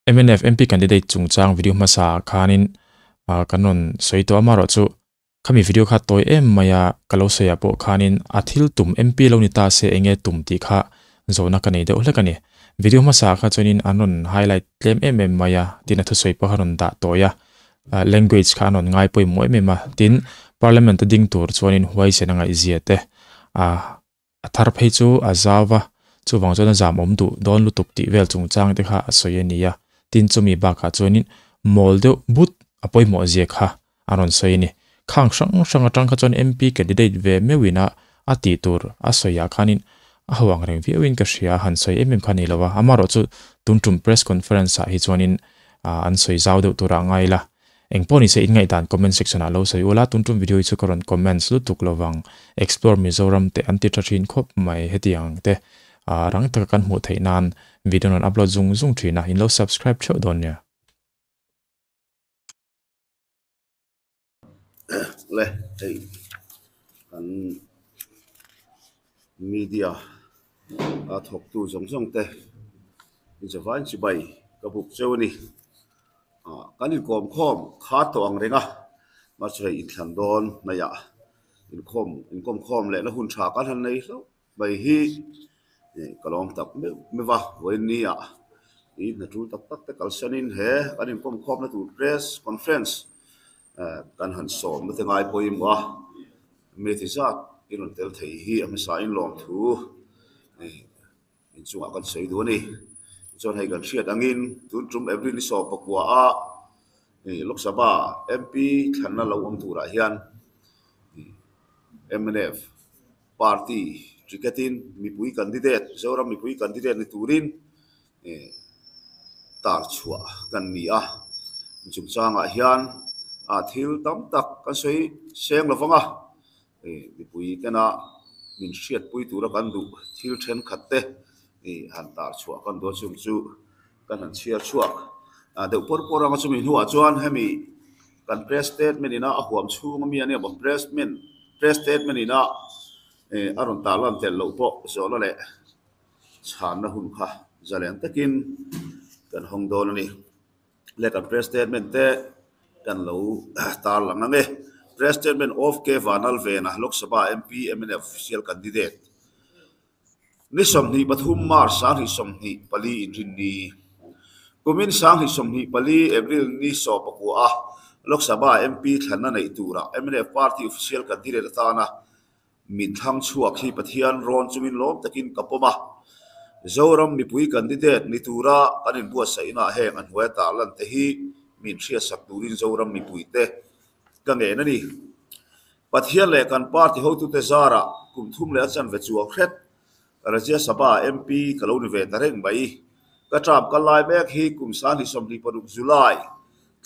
MNF MP candidate chungchang video masa khanin kanon soito amaro chu khami video kha toy em maya kaloseya po khanin athil tum MP lo ni ta se enge tum ti kha zona kani de ulakani video masa kha chonin anon highlight claim em maya tina thu soi pa haron da toya language khanon ngai poi moi mema tin parliament ding tur chonin huai senanga iziate athar phei chu azawa chu wangchona jam om du don lu tup ti vel chungchang te kha soyenia tin chumi ba kha chonin molde but apoi mo je kha aron soyini khang sang atang kha chon MP candidate ve mewina ati tur asoya khanin ahwang reng viewin ka shia han soi khani lawa amaro chu tuntum press conference hi chonin an soi zaw de tura ngaila engponi se ingai dan comment section alo soi ola tuntum video chu karon comments lu tuk lowang explore mizoram te anti trachin khop mai hetiang te rang ta kan mu theinan video non upload zung thina in lo subscribe cho donya le hey an media thok tu zong te in jawan chi bai ka buk chewni kanin kom khom kha to ang renga ma chei in thlan don na ya in kom khom le na hun tha kan han nei so bai hi kalong tak me wa wen ni ya i na tu tak te kal sanin he kanin kom khom na tu press conference kan han som na te ngai poim wa me ti zat in tel thei hi am sa in lom thu in chunga kan sei do ni chon hai kan hriat angin tun trum every ni so pakwa a lok sabha MP thanna lo om tura hian MNF party ticketin mipui candidate zoram mipui candidate ni turin tar chua kan ni a chungchanga hian thil tam tak kan sei seng lovanga mipui kana min hriat pui tura kan du thil then khatte han tar chua kan do chung chu kan han chia chuak de por anga chumi huwa chuan hemi kan press statement ina a huam chhung mi ania bo press statement ina aron talan tel lo po so lo le chan na hun kha zalen takin kan hong don ni le kan press statement te kan lo tar lang nge press statement of ke vanal vena lok sabha MP MNF official candidate ni somni pathum mar sang hi somni pali in rinni kumin sang hi somni pali april ni so pakua lok sabha MP thana nei tura MNF party official candidate tana min thang chuak hi pathian ron chumin lom takin kapoma zoram mipui candidate ni tura anin bua saina heng an huwa ta lan te hi min thria sak turin zoram mipui te ka nge na ni pathian le kan party ho tu te zara kum thum le achan ve chuak khet Rajya Sabha MP kalau ni ve tareng bai ka trap ka lai mek hi kum san hi somni paduk July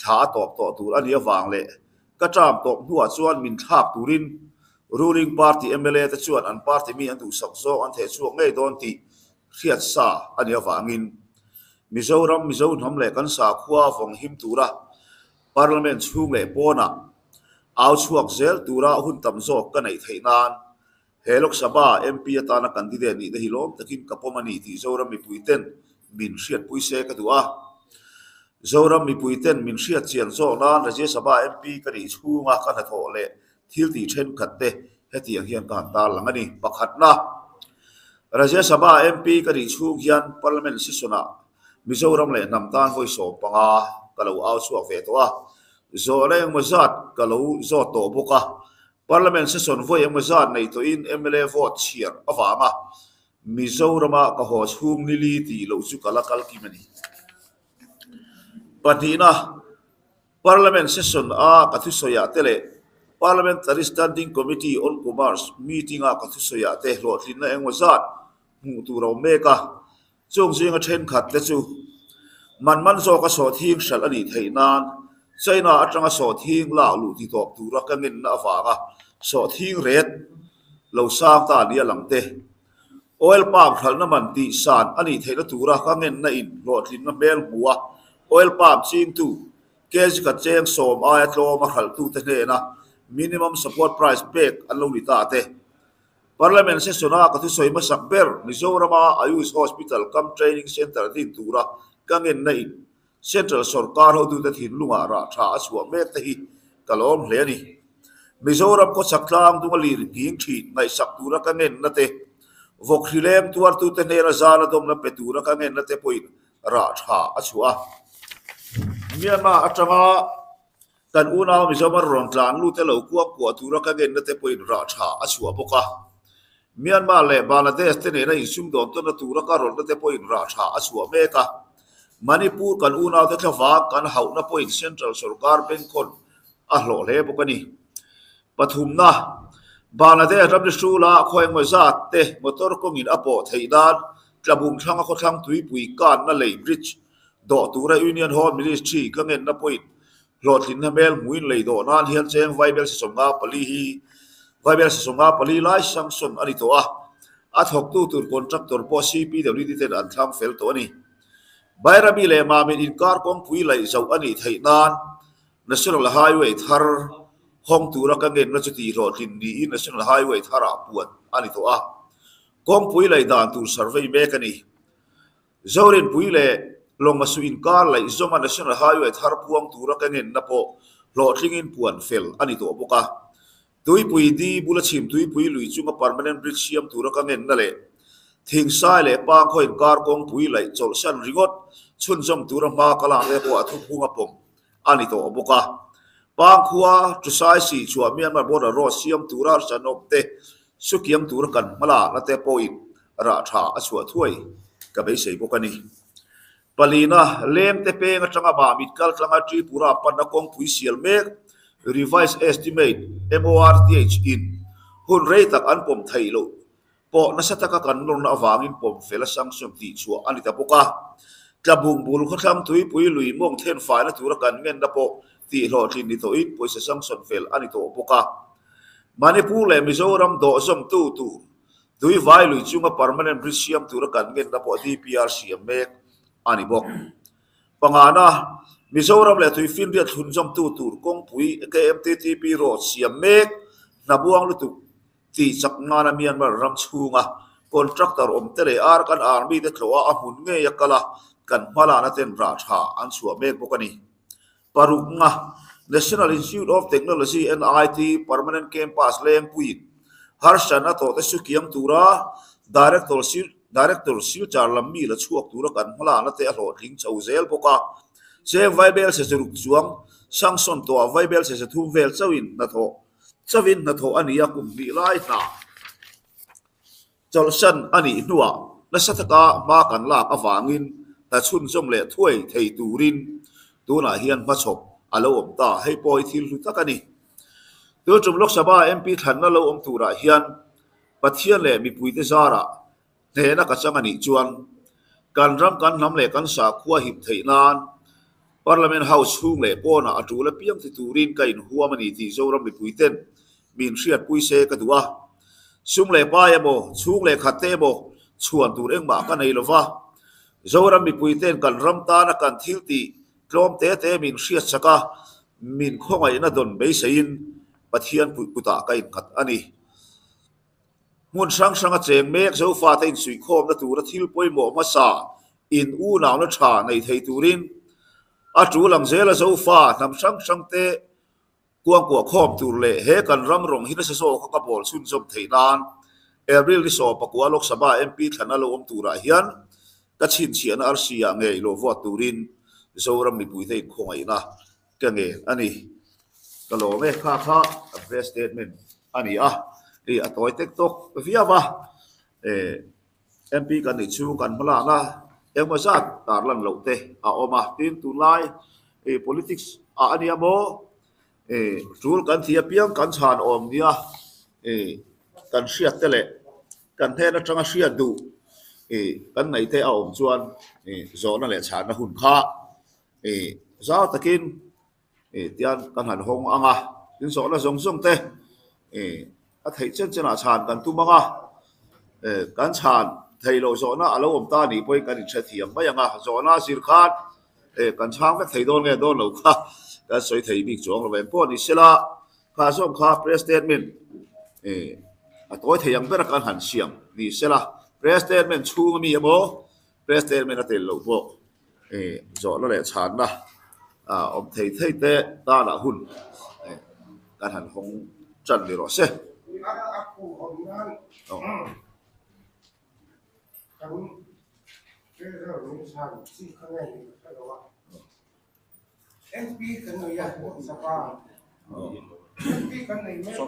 tha top to tur ani awang le ka trap top huwa chuan min thak turin ruling party MLA te chuan an party mi an du sak zo an the chuak ngei don ti khiat sa ani awangin mizoram ham le kan sa khuwa vong him tura parliament chung le pona aw chuak zel tura hun tam zo ka nei theinan helok sabha MP atana candidate ni de hilom takin kapomani ti zoram mi puiten min hriat puise ka duwa zoram mi puiten min hriat chian zo nan Rajya Sabha MP ka ri chunga ka na thole thil ti then khatte hetiang hian kan ta langani pakhatna Rajya Sabha MP ka ri chung hian parliament sesona mizoram le namtan hoi so panga kalau aw chuak ve towa zo leng mazat kalau zo to boka parliament session voi emazat nei to in MLA vote chiar awanga mizorama ka ho chhum nili ti lo chu kalakal kimani patina parliament session a kathusoya tele parliamentary standing committee on commerce meeting a kathusoya te hlotlin na engwazat mu turo meka chungjinga then khat te chu man zo ka so thing shal ani theinan China atanga so thing la lu ti top tura kangin na awanga so thing red lo sang ta nia langte oil palm khalna man ti san ani theina tura kangin na in lotlin na mel buwa oil palm ching tu kej ka cheng som a tlo ma khal tu te na minimum support price pack an lo ni ta te parliament session a ka thu soi ma sakber Mizorama Ayush Hospital kam training center din tura kangin na in central sarkar ho tu ta thin lunga ra tha aswa me te hi kalom hle ni Mizoram ko saklang tu lir ging thi ngai saktura ka nen na te vokhrilem tuar tu te ne ra zana dom na petura ka nen na te poin ra tha aswa Myanmar atanga kan una Mizoram ron tlan lu te lo kwa tura ka nen na te poin ra tha aswa boka Myanmar le Bangladesh te ne na isum don to na tura ka ron na te poin ra tha aswa me ka Manipur kan una te thawa kan hau na poin central sarkar ben kon a hlo le boka ni Pathumna Bangladesh ram sula khoeng ma zat te motor kong in apo theidan tlabung thanga ko thang tui pui kan na lei bridge do tura union hall ministry ka ngen na point lotlin na mel muin lei do nan hian cheng viable songa pali hi viable songa pali lai sanction ani to a thok tu tur contractor po CPWD ten an thang fel to ani bairabi le ma min in kar kong pui lei zau ani theinan national highway thar Hong tura ka ngen na chuti ro tin ni national highway thara puan ani to kong pui lai dan tur survey me kani zorin pui le long masu in kar lai zoma national highway thar puang tura ka ngen na po lo thingin puan fel ani to boka tui pui di bula chim tui pui lui chunga permanent bridge siam tura ka ngen na le thing sai le pa kho in kar kong pui lai chol san ringot chun jom tura ma kala le ko athu punga pom ani to boka Pangkhua tu sai si chua Myanmar border ro siam tura sanop te sukiam tura kan mala la te point ra tha achua thuai ka be sei bokani palina lem te pe nga tanga ba mitkal tanga tri pura panna kong pui sial mek revised estimate MORTH in hun rei tak an pom thailo po nasataka kan nong na awangin pom fela sanction ti chua ani ta poka tlabung bul kho thlam tui pui lui mong then fa na tura kan ngen na po ti lo thin ni to in poisa sanction fel ani to poka Manipur le Mizoram do som tu tui vai lui chunga permanent bridge siam tura kan ngen na po DPR siam mek ani bok pangana Mizoram le tui fin riat hun jom tu kong pui KMTTP road siam mek na buang lu tu ti chakna na Myanmar ram chunga contractor om tere ar kan army te thloa a hun nge yakala kan mala na ten ra tha an suwa mek bokani Parunga National Institute of Technology and IT Permanent Campus Leng Puin Harshana to the Sukiam Tura Director Sil Charlami la chuak tura kan mala na te alo ring chauzel boka se viable se ruk chuang sanction to viable se thu vel chawin na tho ania kum bi lai na cholsan ani nuwa na sataka ma kan la awangin ta chun jom le thuai thei turin tuna hian ma chop alo om ta hei poi thil lu takani tu chum lok sabha MP than na lo om tura hian pathian le mi puite zara ne na ka changani chuan kan ram kan nam le kan sa khuwa hip theinan parliament house hung le pona atula piam ti turin kain huamani ti zoram mi puiten min riat puise ka duwa sum le pa emo chung le khate mo chuan tur engma ka nei lova zoram mi puiten kan ram ta na kan thil ti tlom te min riat saka min khongai na don be sein pathian puta kain khat ani mun sang a cheng mek zo fa te in sui khom na tur thil poi mo ma sa in u naw na tha nei thei turin a chu lang zela zo fa nam sang te kuang kwa khom tur le he kan ram rong hi na sa so ka bol sun zom theinan April ri so pakwa lok sabha MP thana lo om tura hian ka chin chian RCA ngei lo vot turin zoram mi puite khongai na ka nge ani kalo me kha press statement ani ri atoi tek tok viawa MP kan ni chu kan mala na emazat tar lang lo te a oma tin tu lai politics ani amo rule kan thia piang kan chan om nia kan hriat tele kan the na tanga hriat du kan nei te a om chuan zona le chan na hun kha zao takin tian kan han hong anga tin so na zong te a thei chen chena chan kan tu manga kan chan thei lo zona alo om ta ni poi kan che thiam ba yanga zona sir khat kan chang ve thei don nge don lo kha ka soi thei big chong lo ben po ni sela kha som kha press statement a toy thei yang ber kan han siam ni sela press statement chu mi amo press statement a tel lo po zo lo le chan na om thei thei te ta na hun kan han hong chan ni ro se MP kan ya sapa MP kan nei me chu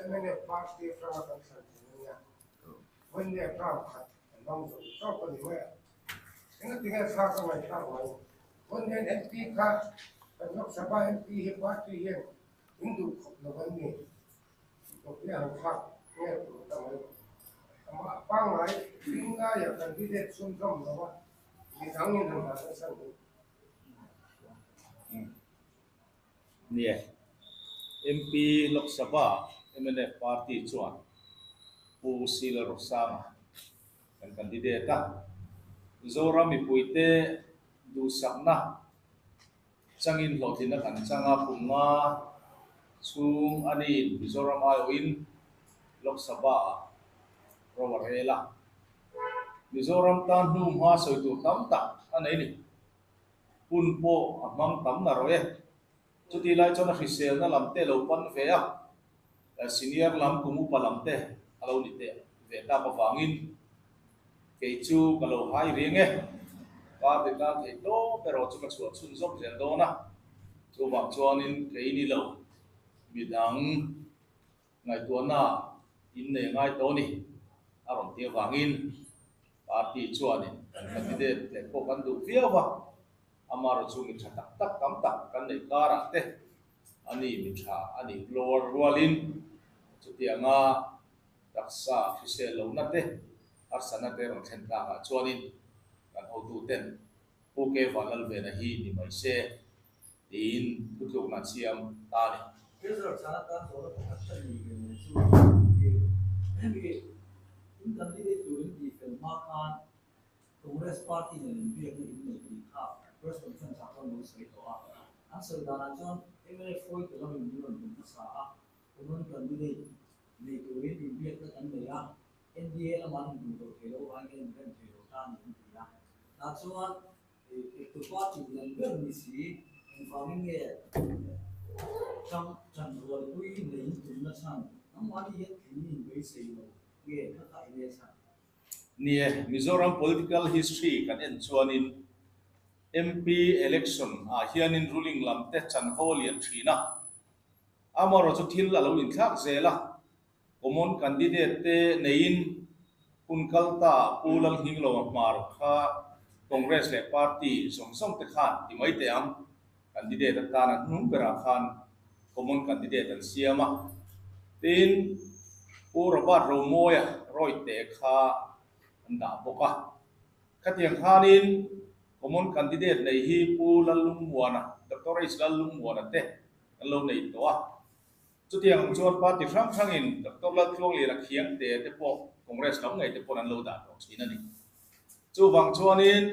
MNF party from a concern ya when they are khat long so ko ni we ina tinga sa ka mai sa wa when they MP ka kan lok sapa MP he party ye hindu no ban ni to ya khat ne ta mai ama pang lai tinga ya candidate sun rom no wa ni thang ni na sa sa nia MP Lok Sabha MNF party chuan pu sila rosang kan candidate ta zora mi puite du sakna changin hlothina kan changa punga chung ani mizoram ayoin Lok Sabha rowarela mizoram tan hum ha soitu tam tak anei ni punpo amang tam na roye chuti lai chona hrisel na lamte lo pan ve a senior lam kumu palamte alo ni te ve ta pa wangin ke chu kalo hai ringe ka te ta the to pero chu ka chu chun zok zel do na chu wang chuanin ke ni lo midang ngai to na in ne ngai to ni aron te wangin party chuanin candidate te ko kan du viawa amaro chungi thatak tak kam tak kan nei kara te ani mitha ani floor rualin chutianga taksa fise lo na te arsana te ron thlen ka chuanin kan ho tu ten puke valal ve na hi ni mai se tin putu na siam ta ni Kaiser sana kan soal perhatian ini in candidate during the film kan Congress Party yang biar ini kita first conference akan mulai doa. Asal dana John MLF foi dalam minggu ini saat kemudian candidate di during di biar kan dia NDA laman dulu kalau angin dan kalau kan dia. Nasional itu party yang bernisi informingnya trong rồi quy định chúng nó sang nó nói đi thì nhìn với sự nghe các cái này sang nia Mizoram political history kan en chuanin MP election a hianin ruling lam te chan holian thina amaro chu thil alo in thak zela common candidate te nein punkalta pulal hinglo mar kha congress le party song te khan ti mai te am candidate ta na num pera khan common candidate an siama tin urabat romoya roi te kha anda boka khatiang khanin common candidate nei hi pulal lumwana dr isral lumwana te lo nei to a chutiang chuan party frang frangin dr la thlong le la khiang te te po congress lam ngai te pon an lo da to china ni chu wang chuanin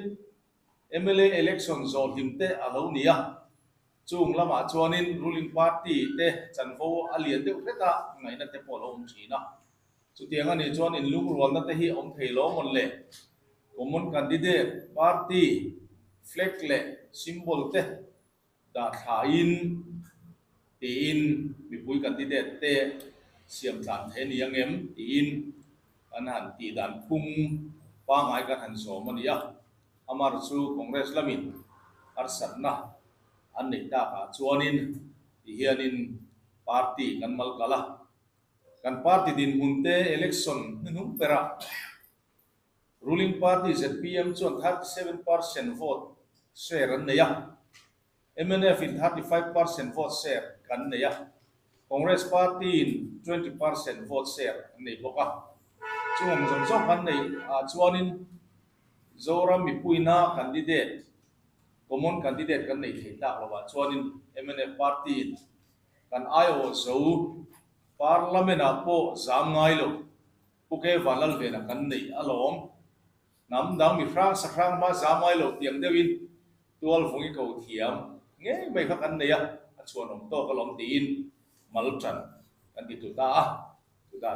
MLA election zol himte alo nia chung lama chuanin ruling party te chanvo alian te utleta ngai na te polo china chutiang ani chuan in lung rual na te hi om thei lo mon le common candidate party flag le symbol te da tha in ti in mi pui candidate te siam than the ni angem ti in an han ti dan phung pa ngai kan han so mania amar chu congress lamin arsan na an nei ta ka chuanin ti hianin party kan mal kala kan party din hunte election nung pera ruling party ZPM chuan 37% vote share an neya MNF in 35% vote share kan neya congress party in 20% vote share an nei boka chung zong kan nei chuanin zoram mi puina candidate common candidate kan nei theita lawa chuanin MNF party kan ayo so parliament a po zam ngai lo puke valal ve na kan nei alom nam dang mi frang sakrang ma zam ngai lo tiang dewin tual fungi ko thiam nge mai kha kan nei a chuan om to kalom tin mal tran kan ti tu ta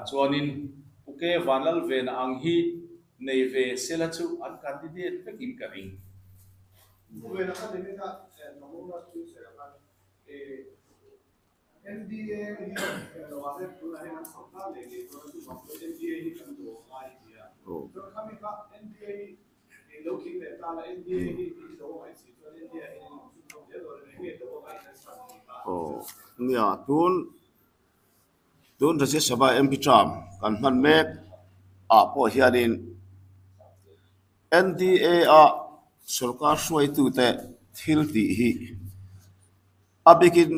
chuanin puke valal ve na ang hi nei ve sela chu an candidate pekin ka ring Bueno, acá tenés una noticia acá. NDA lo va a hacer una agenda saltable que todo el mundo NDA tanto idea. So kami ka NDA looking at the NDA lo ay si so NDA no so lo ne lo ay sa oh nia tun ra se saba MP tram kan man mek a po hianin NDA a sarkar suai tu te thil ti hi abikin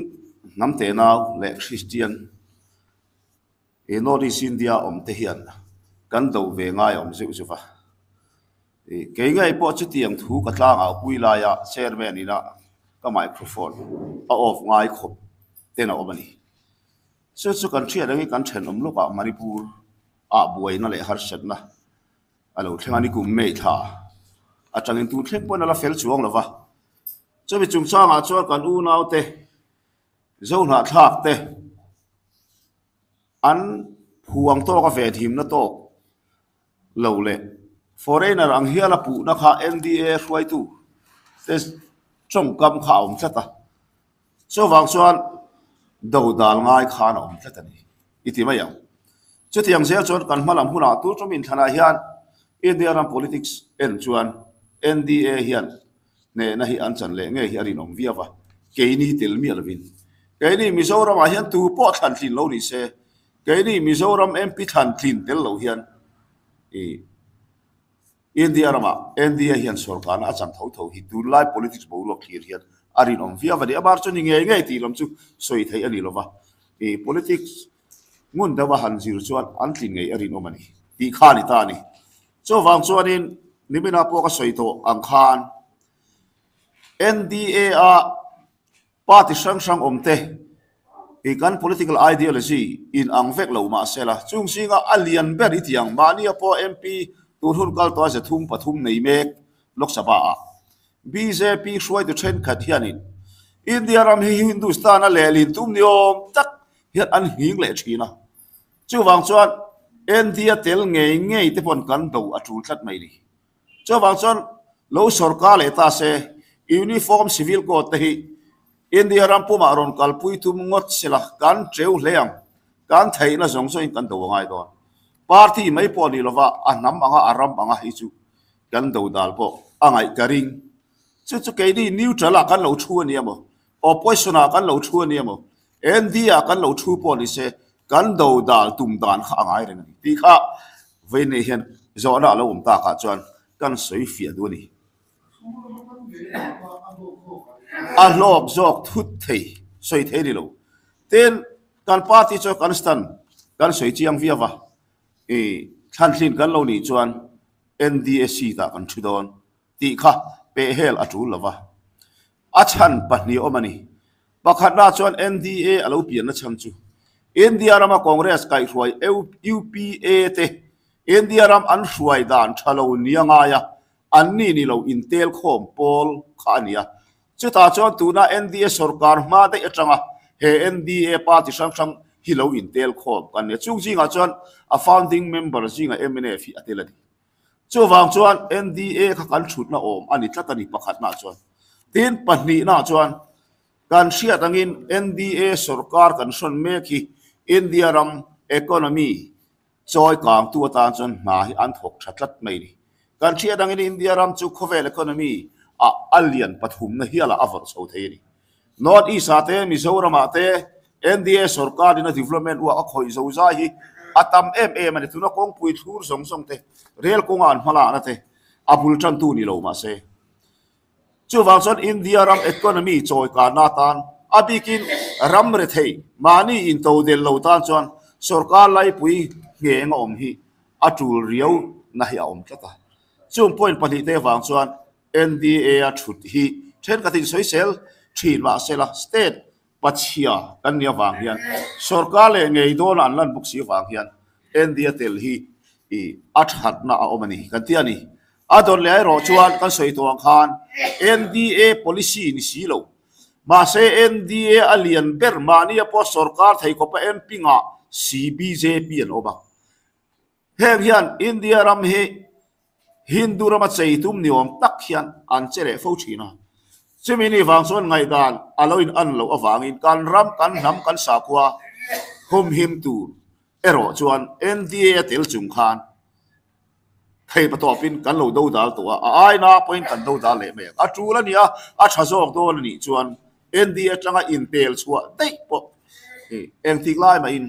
namte naw le Christian e North India te hian kan do ve ngai zu zu fa e ke ngai po chi tiang thu ka tla nga pui la ya chairman ina ka microphone a off ngai khop te na omani so kan thia dangi kan then lo ka Manipur a buai na le har sat na alo thengani kum me tha a changin tu thleng pon ala fel chuang lova cho bi chung cha nga cho kan u nau te zo na thak te an huang to ka ve thim na to lo le foreigner ang hiala pu na kha NDA hruai tu te chong kam kha om chata so wang chuan do dal ngai kha na om chata ni iti ma yang chu tiang se chuan kan hmalam huna tu chomin thana hian India ram politics en chuan NDA hian ne na hi an chan le nge hi ari nom viawa ke ni tel mi alvin ke ni Mizoram a hian tu po than thin lo ni se ke ni Mizoram MP than thin tel lo hian e India rama NDA hian sarkar na achang tho hi tu lai politics bo lo clear hian ari nom viawa de abar chu ni nge ti lam chu soi thei ani lova e politics ngun da wa han zir chuan an thin ngei ari nom ani ti kha ni ta ni so wang chuanin nimina po ka soi to ang khan NDA a party sang omte ikan political ideology in ang vek lo ma sela chung singa alian ber itiang mania po MP turhun kal to ase thum pathum nei mek lok sabha a BJP hruai tu then khat hianin India ram hi Hindustan a lelin tum niom tak hian an hing le thina chu wang chuan India tel ngei te pon kan do a tul thlat mai ni chu wang chuan lo sarkar le ta se uniform civil code te hi India ram puma ron kalpui tum ngot sila kan treu hleang kan thei na zong so in kan do ngai don party mai po ni lova anam anga aram anga hi chu kan do dal po angai karing chu ke ni neutral kan lo thu ani mo opposition kan lo thu ani mo India kan lo thu po ni se kan do dal tum dan kha angai ren ni ti kha ve ne hian zo na lo ta kha chuan kan soi fia du ni a lop zok thut thei soi thei ni lo ten kan party cho constant kan soi chiang viawa e than thin kan lo ni chuan NDSC ta kan thu don ti kha pe hel atu lova a chan pahni omani pakhat na chuan NDA alo pian na cham chu India rama Congress kai hruai UPA te India ram an hruai dan thalo nianga ya anni ni lo intel khom pol khania chuta chuan tuna NDA sarkar ma te atanga he NDA party sang hi lo intel khom kan ne chung jinga chuan a founding member jinga MNF atelani chu wang chuan NDA kha kan thut na om ani tlatani pakhat na chuan tin pahni na chuan kan sia tangin NDA sarkar kan son me khi India ram economy choi kang tu ta chuan ma hi an thok thatlat mai ni kan sia tangin India ram chu khovel economy a alien pathum na hiala avar so thei ni North East ate Mizoram ate NDA sarkar in development wa a khoi zo za hi atam mani tuna kong pui thur song te rel kong an hala na te abul chan tu ni lo ma se chu wang chon India ram economy choi ka na tan abikin ram re thei mani in to del lo tan chon sarkar lai pui nge ngom hi atul riau na hi om tlata chung point pali te wang chuan NDA a thut hi then ka tin social thin ma sela state pachia kan nia wang hian sarkar le ngei don an lan buk si wang hian NDA tel hi i athat na a omani kan ti ani adon le ro chuan kan soi to khan NDA policy ni si lo ma se NDA alien ber mani po sarkar thei ko pa MP nga CBJP an oba heng hian India ram hi Hindu rama chei tum niom tak hian an chere fo china chimini wang chuan ngai dan aloin an lo awangin kan ram kan nam kan sa kwa hom him tu ero chuan NDA tel chung khan thei patopin kan lo do dal to ai na point kan do dal le me a tu la nia a thazok do ni chuan NDA tanga in pel chua dei po eng tik lai ma in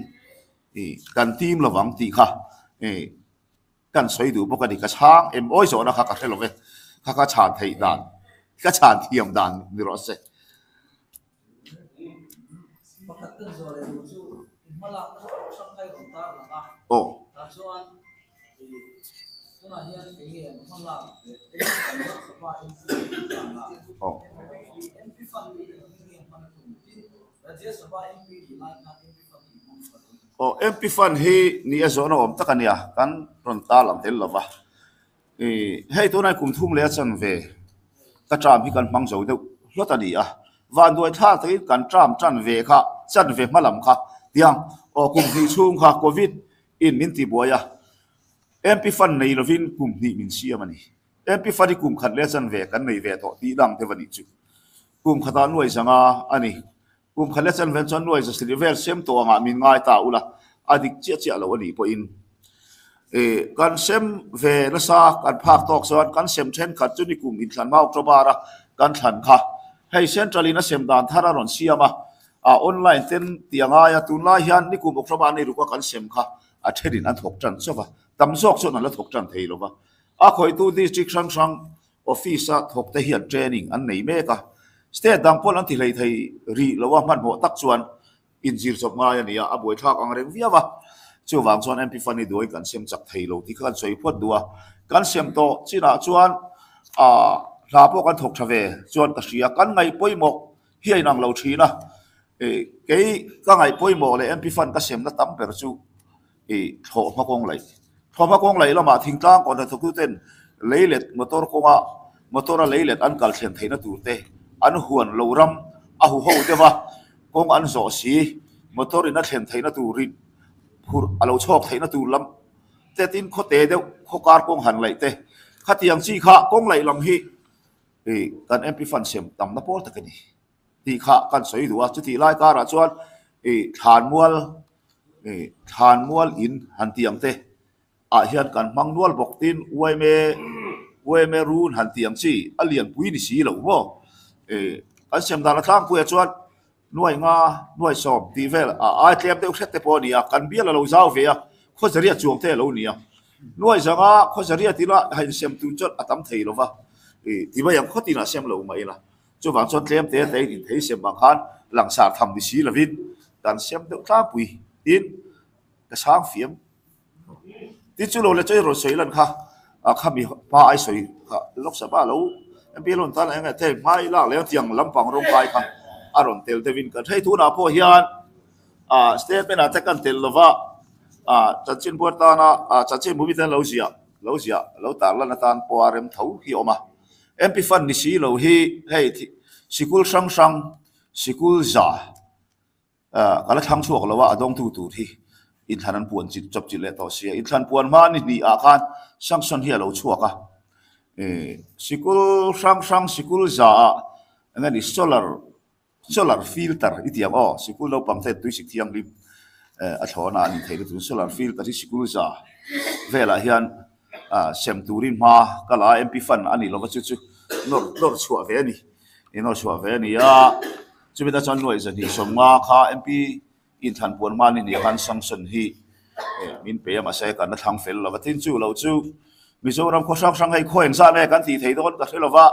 kan team lawang ti kha kan soi du bo ka di ka chang em oi zo na kha ka thelo ve kha ka chan thei dan ka chan thiam dan ni ro se pakatan zore chu malak sakai ronta laka o chuan tuna hian enge malak sapa o MP fan ni ngi fan tu rajya sabha MP di lai na MP fan ni o MP fan hi ni a zo na om takania kan ron ta lam tel lova hei to nai kum thum le chan ve ka tram hi kan mang zo de lotani a van doi tha te kan tram chan ve kha chan ve malam kha tiang o kum hi chung kha covid in min ti boya MP fan nei lovin kum ni min siam ani MP fan kum khat le chan ve kan nei ve to ti dang te wani chu kum khata nuai sanga ani kum khat le chan ve chan nuai sa silver sem to nga min ngai ta ula adik chia chia lo ani po in kan sem ve na sa kan phak tok son kan sem then khat chu ni kum in thlan ma oktobara kan thlan kha hei central ina sem dan thara ron siama online ten tianga ya tunla hian ni kum oktobara ni ruka kan sem kha a thedin an thok tran chowa tam zok chu na la thok tran thei lova a khoi tu district sang office a thok te hian training an nei me ka state dang pol an ti lei thei ri lowa man mo tak chuan in zir chok nga ya ni a boi thak ang reng viawa chu wang chuan MP fan ni doi kan sem chak thei lo ti kan soi phot duwa kan sem to china chuan la po kan thok thave chuan ka sia kan ngai poimok hi nang lo thina ke ka ngai poimo le MP fan ka sem na tam per chu tho ma kong lai lama thing tlang kon da thu ten leilet motor leilet an kal thlen theina tur te an huan lo ram a hu ho te wa kong an zo si motor ina thlen theina turin phur alo chok theina tur lam te tin kho te de kho kar kong han lai te khatiang chi kha kong lai lam hi kan MP fan sem tam na por takani ti kha kan soi duwa chu ti lai ka ra chuan than mual in han tiang te a hian kan mang nual bok tin uai me run han tiang chi alian pui ni si lo bo kan sem dana tlang pu chuan nuai nga nuai som ti vel ai tlem te ukhet te po ni a kan bial lo zau ve a kho zaria chuang te lo ni a nuai zanga kho zaria ti la hai sem tu chot atam thei lo wa ti ba yang kho ti na sem lo mai la chu wang chon tlem te te in thei sem bang khan lang sa tham ni si lovin kan sem te tla pui tin ka sang fiam ti chu lo le choi ro sei lan kha kha mi pa ai soi kha lok sa ba lo em pi lon ta la nga te mai la le tiang lampang rong kai kha aron tel te vin ka thei thu na po hian step na ta kan tel lova chachin porta na chachin mu bi tan lo lo ta la na tan po arem thau hi oma MP fan ni si lo hi hei sikul sang sikul za kala thang chuak lawa adong tu hi in thanan puan chi chop chi le to sia in than puan ma ni a khan sang hi lo chuaka sikul sang sikul za ngani solar filter itiang sikul lo pam the tu sik thiang lim a thona ani thei tu solar filter sikul za vela hian sem turin ma kala MP fan ani lo chu nor chua ve ni ino chua ve ni ya chu bita chan noi za ni somma kha MP in than puan ma ni han sanction hi min pe ma sai kan thang fel lo tin chu lo chu mizoram kho sang hai khoen sa le kan ti thei don ka helova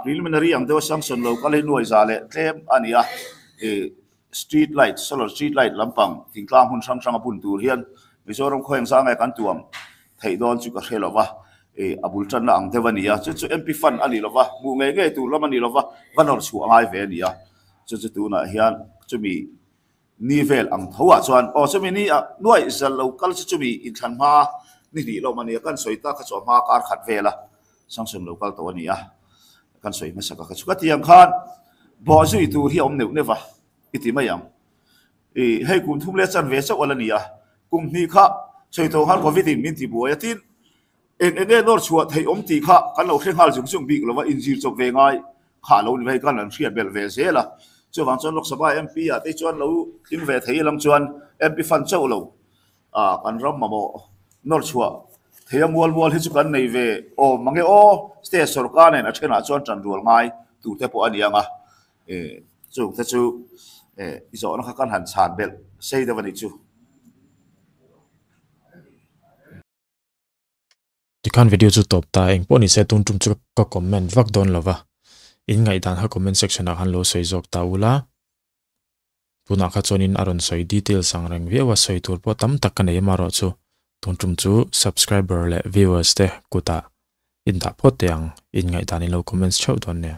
preliminary ang dewa sanction lo kale noi za le tlem ania street light solar street light lampang tingklang hun sang apun tur hian mizoram khoen sa ngai kan tuam thei don chu ka helova abul chan na ang dewa nia chu MP fan ani lova mu nge tu lamani lova vanor chu angai ve nia chu tu na hian chu mi nivel ang thawa chuan chu mi ni nuai zal local chu mi in than ma ni lo mani kan soita kha chu ma kar khat vela sanction local to ania kan soi ma saka chu ka tiang khan bo zui tu hi om neu neva iti mayang hei kum thum le chan ve cha wala nia kum ni kha soi to han covid min ti bo ya tin en nor chuat hei om ti kha kan lo thleng hal jung bi lo wa injir chok ve ngai khá lâu như vậy con lần riết bel về dễ là cho vàng chọn Lok Sabha MP à tới chọn lâu tiếng về thấy lăng chọn MP phân châu lâu con rong mà bộ nốt chùa thế mual mual hết chút con này về mang cái state sarkar này nó trên là chọn trần ruộng ngay tụ thế bộ anh em à chú thế chú giờ nó khá hẳn sàn bel xây ra vấn đề chú thì kan video chu top ta eng poni se tung tum chu ka comment vak don lova in ngai dan ha comment section a han lo soi jok ta ula puna kha chonin aron soi detail sang rang vewa soi tur po tam tak kan ei maro chu tung tum chu subscriber le viewers te kuta in da po teang in ngai dan in lo comments chau don ne